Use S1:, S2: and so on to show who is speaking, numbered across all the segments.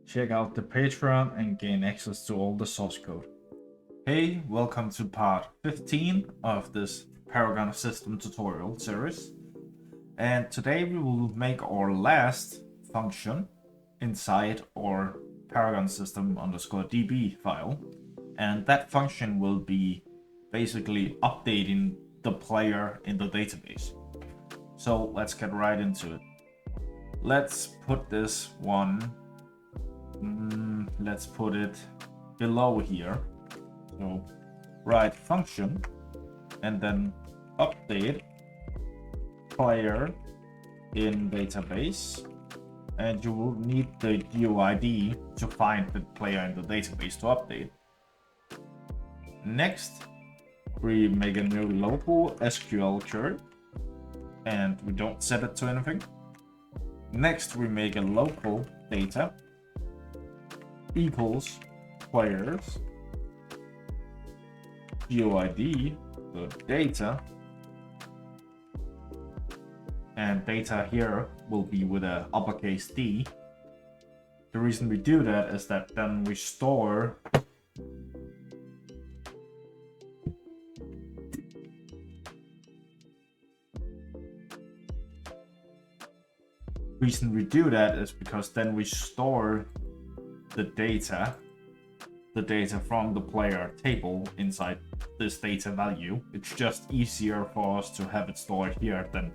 S1: check out the Patreon and gain access to all the source code. Hey, welcome to part 15 of this Paragon System tutorial series. And today we will make our last function inside our Paragon System _db file. And that function will be basically updating the player in the database. So let's get right into it. Let's put this one, let's put it below here. So write function and then update player in database, and you will need the UID to find the player in the database to update. Next, we make a new local SQL query and we don't set it to anything. Next, we make a local data equals players UID, the data, and data here will be with a uppercase D. The reason we do that is that then we store because then we store the data from the player table inside this data value. It's just easier for us to have it stored here than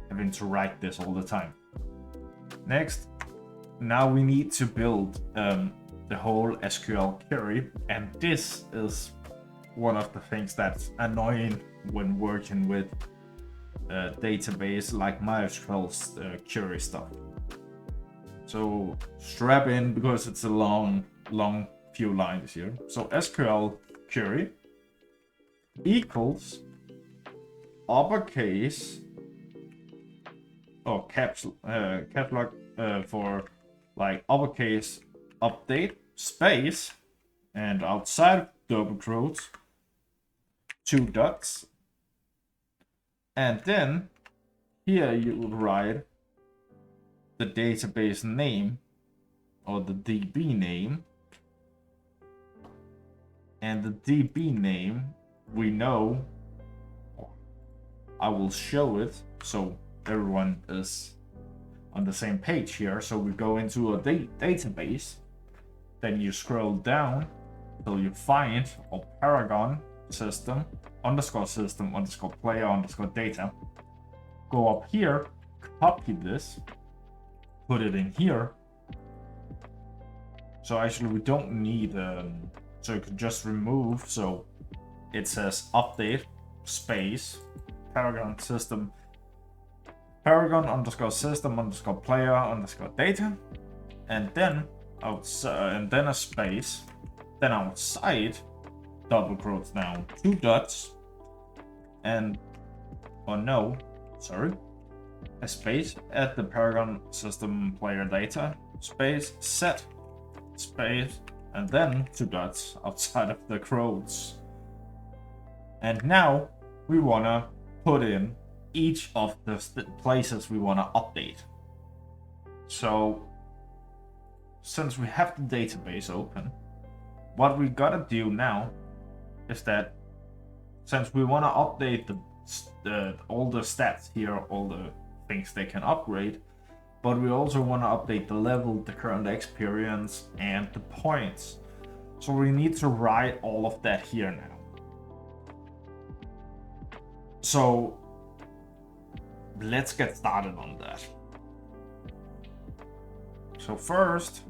S1: having to write this all the time. Next, now we need to build the whole SQL query, and this is one of the things that's annoying when working with database like MySQL's query stuff. So strap in because it's a long few lines here. So SQL query equals uppercase or caps lock for like uppercase update space, and outside double quotes 2 dots, and then here you would write the database name or the DB name, and the DB name we know, I will show it so everyone is on the same page here. So we go into a database, then you scroll down till you find a Paragon system player data. Go up here, copy this, put it in here. So actually we don't need so you could just remove, so it says update space Paragon System Paragon_system_player_data, and then a space, then outside double quotes now 2 dots, and a space at the Paragon System player data space set space, and then 2 dots outside of the quotes. And now we wanna put in each of the places we wanna update. So since we have the database open, what we gotta do now is that since we wanna update all the stats here, all the things they can upgrade, but we also want to update the level, the current experience, and the points. So we need to write all of that here now. So let's get started on that. So first,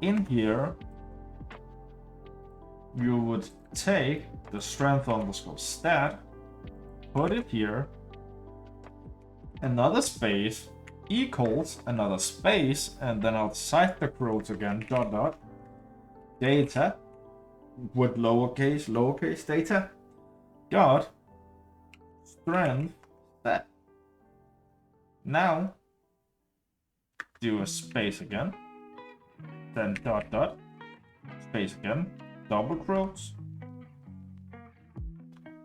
S1: in here, you would take the strength_stat, put it here, another space equals another space, and then outside the quotes again dot data with lowercase data dot strength stat. Now do a space again, then dot space again, double quotes.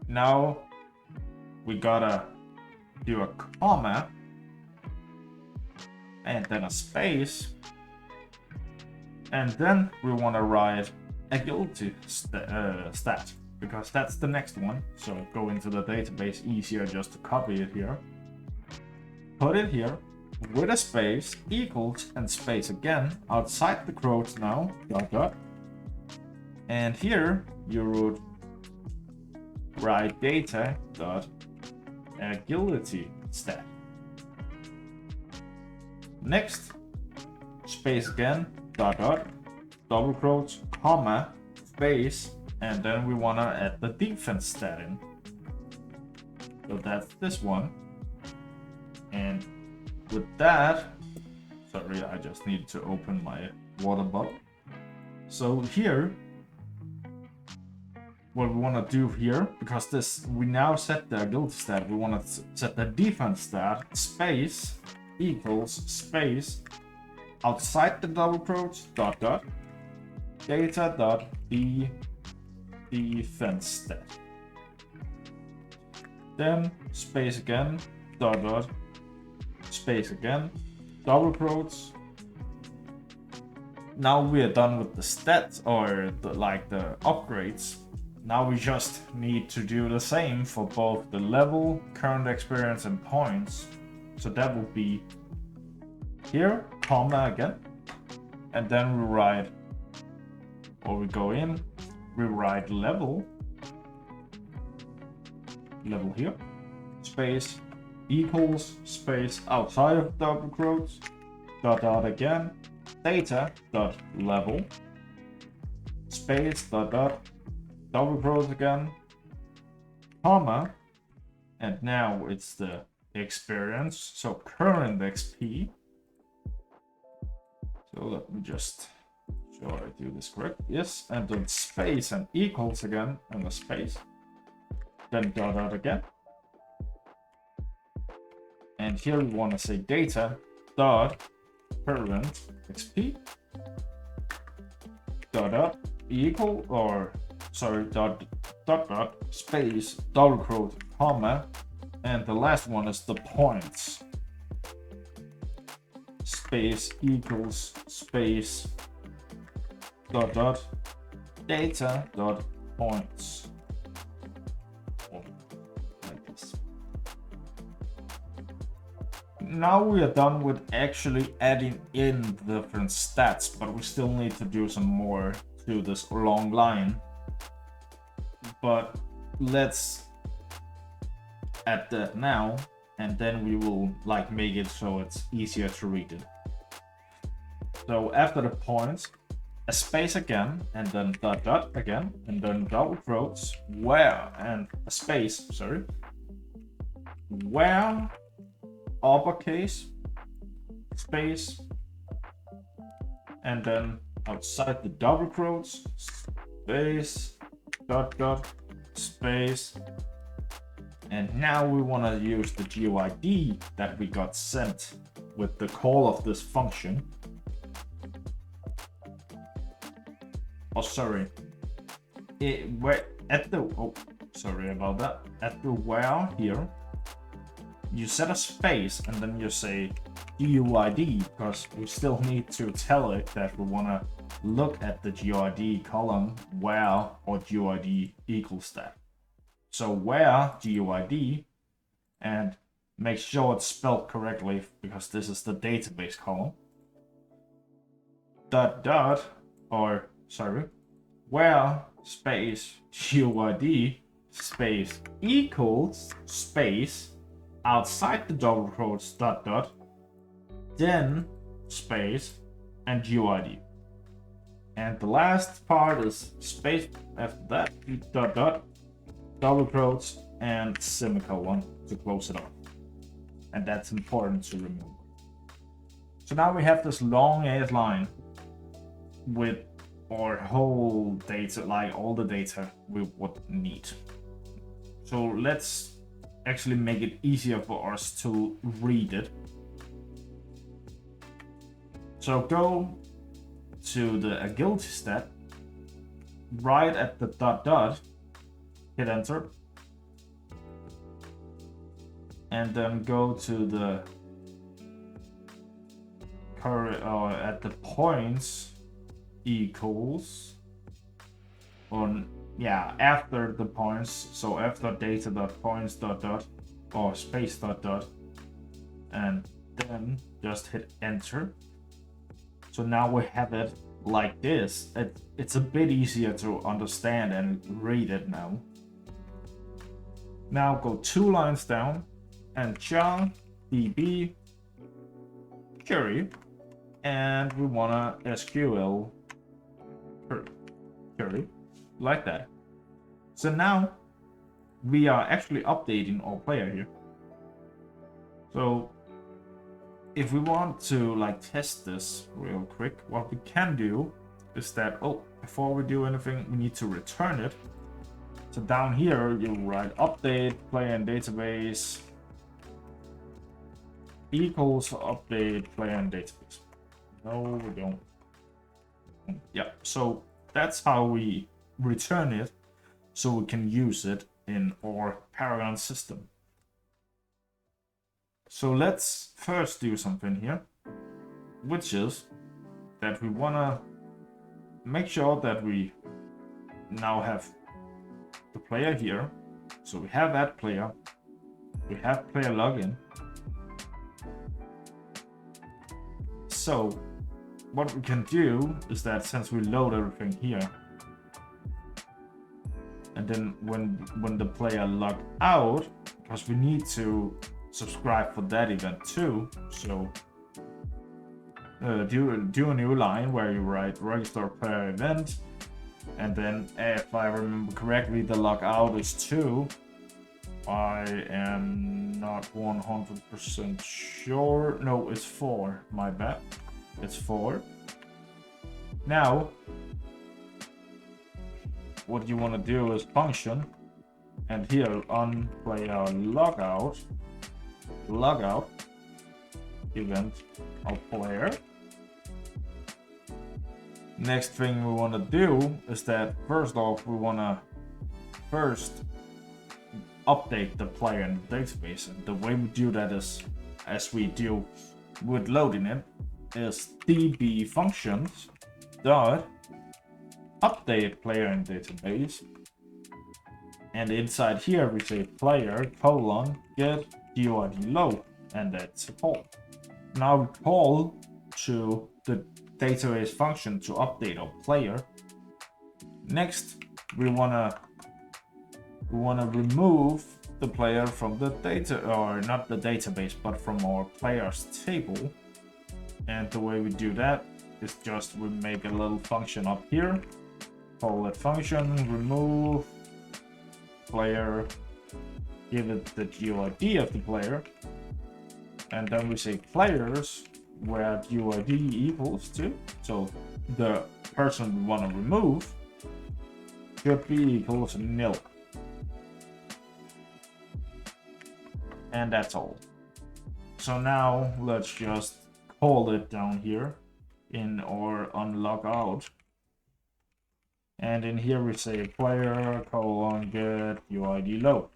S1: Now we gotta do a comma and then a space, and then we want to write agility stat, because that's the next one. So go into the database, easier just to copy it here. Put it here with a space, equals, and space again, outside the quotes now, dot dot. And here you would write data dot agility stat. Next, space again, dot dot, double quotes, comma, space, and then we wanna add the defense stat in. So that's this one. And with that, sorry, I just need to open my water bottle. So here, what we want to do here, because this, we now set the agility stat, we want to set the defense stat, space, equals, space, outside the double quotes, dot dot, data dot defense stat. Then space again, dot dot, space again, double quotes. Now we are done with the stats, or the upgrades. Now we just need to do the same for both the level, current experience, and points. So that will be here, comma again, and then we write, or we go in, we write level here, space, equals, space, outside of double quotes, dot dot again, data dot level, space, dot dot, double quotes again, comma, and now it's the experience, so current XP. So let me just show I do this correct. Yes, and then space and equals again, and the space, then dot dot again. And here we want to say data dot current XP dot dot equal, or sorry, dot dot space, double quote, comma, and the last one is the points. Space equals space dot dot data dot points. Like this. Now we are done with actually adding in the different stats, but we still need to do some more to this long line. But let's add that now, and then we will make it so it's easier to read it. So after the points, a space again, and then dot dot again, and then double quotes, where, and a space, sorry, where, uppercase, space, and then outside the double quotes, space, dot dot, space. And now we want to use the GUID that we got sent with the call of this function. Oh, sorry. Sorry about that. At the where here, you set a space and then you say GUID, because we still need to tell it that we want to look at the GUID column where, or GUID equals that. So where GUID, and make sure it's spelled correctly, because this is the database column. Dot dot, or sorry, where space GUID space equals space outside the double quotes dot dot, then space and GUID. And the last part is space after that, dot dot, double quotes, and semicolon to close it off. And that's important to remember. So now we have this long ass line with our whole data, all the data we would need. So let's actually make it easier for us to read it. So go to the agility stat, right at the dot dot, hit enter, and then go to the at the points equals, or yeah, after the points, so after data.points dot dot or space dot dot, and then just hit enter. So now we have it like this. It's a bit easier to understand and read it now. Now go 2 lines down and John DB query, and we wanna SQL query like that. So now we are actually updating our player here. So if we want to like test this real quick, what we can do is that, before we do anything, we need to return it. So down here, you write update player and database equals update player and database. No, we don't. Yeah, so that's how we return it, so we can use it in our Paragon system. So let's first do something here, which is that we want to make sure that we now have the player here. So we have add player, we have player login. So what we can do is that since we load everything here, and then when the player log out, because we need to subscribe for that event too, so do a new line where you write register player event, and then if I remember correctly, the logout is 2. I am not 100% sure. No, it's 4. My bad. It's 4. Now, what you want to do is function, and here on player logout event of player. Next thing we want to do is that first off, we want to first update the player in the database, and the way we do that is, as we do with loading it, is db functions dot update player in database, and inside here we say player colon get UID low, and that's a call. Now we call to the database function to update our player. Next, we wanna remove the player from the data, or not the database, but from our players table. And the way we do that is just we make a little function up here, call that function, remove player, give it the UID of the player, and then we say players where UID equals to, so the person we want to remove should be equal to nil. And that's all. So now let's just call it down here in our unlogout. And in here we say player colon get UID low,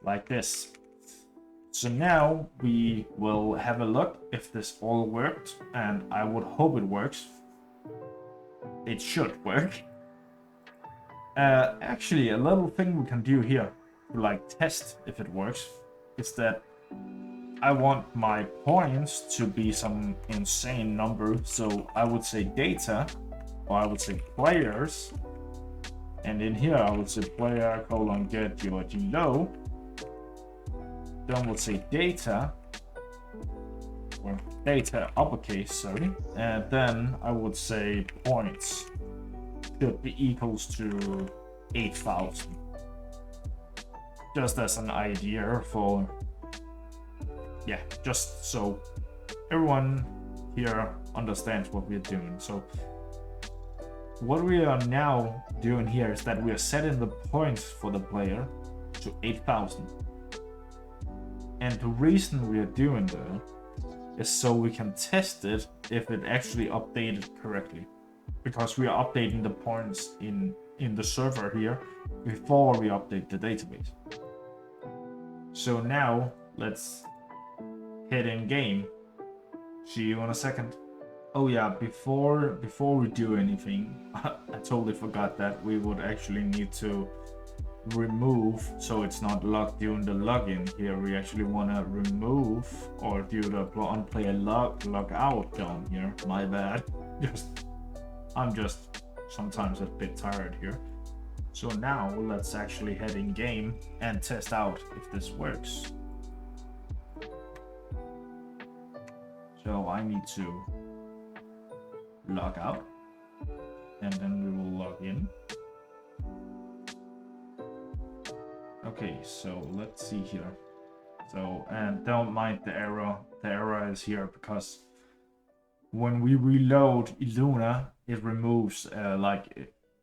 S1: like this. So now we will have a look if this all worked, and I would hope it works. It should work. Actually, a little thing we can do here to like test if it works is that I want my points to be some insane number. So I would say data, or I would say players, and in here I would say player colon get UID low. Then we'll say data, or data uppercase, sorry, and then I would say points should be equals to 8,000. Just as an idea for, yeah, just so everyone here understands what we're doing. So what we are now doing here is that we are setting the points for the player to 8,000. And the reason we are doing that is so we can test it if it actually updated correctly. Because we are updating the points in the server here before we update the database. So now let's hit in game See you in a second. Oh yeah, before we do anything, I totally forgot that we would actually need to remove, so it's not locked during the login here. We actually want to remove or do the on-player log out down here. My bad. I'm just sometimes a bit tired here. So now let's actually head in game and test out if this works. So I need to log out and then we will log in. Okay, so let's see here. So, and don't mind the error. The error is here because when we reload Eluna, it removes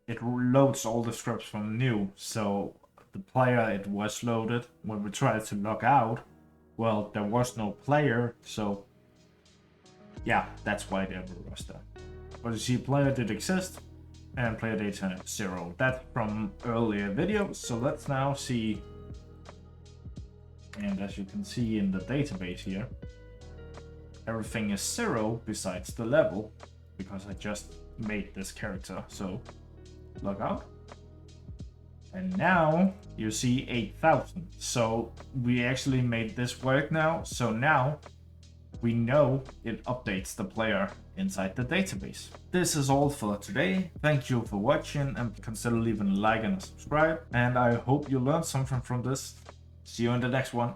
S1: it loads all the scripts from new. So the player it was loaded, when we tried to log out, well, there was no player. So yeah, that's why the error was there. But you see, player did exist and player data 0. That's from earlier videos. So let's now see. And as you can see in the database here, everything is 0 besides the level, because I just made this character. So log out. And now you see 8,000. So we actually made this work now. So now we know it updates the player inside the database. This is all for today. Thank you for watching and consider leaving a like and a subscribe. And I hope you learned something from this. See you in the next one.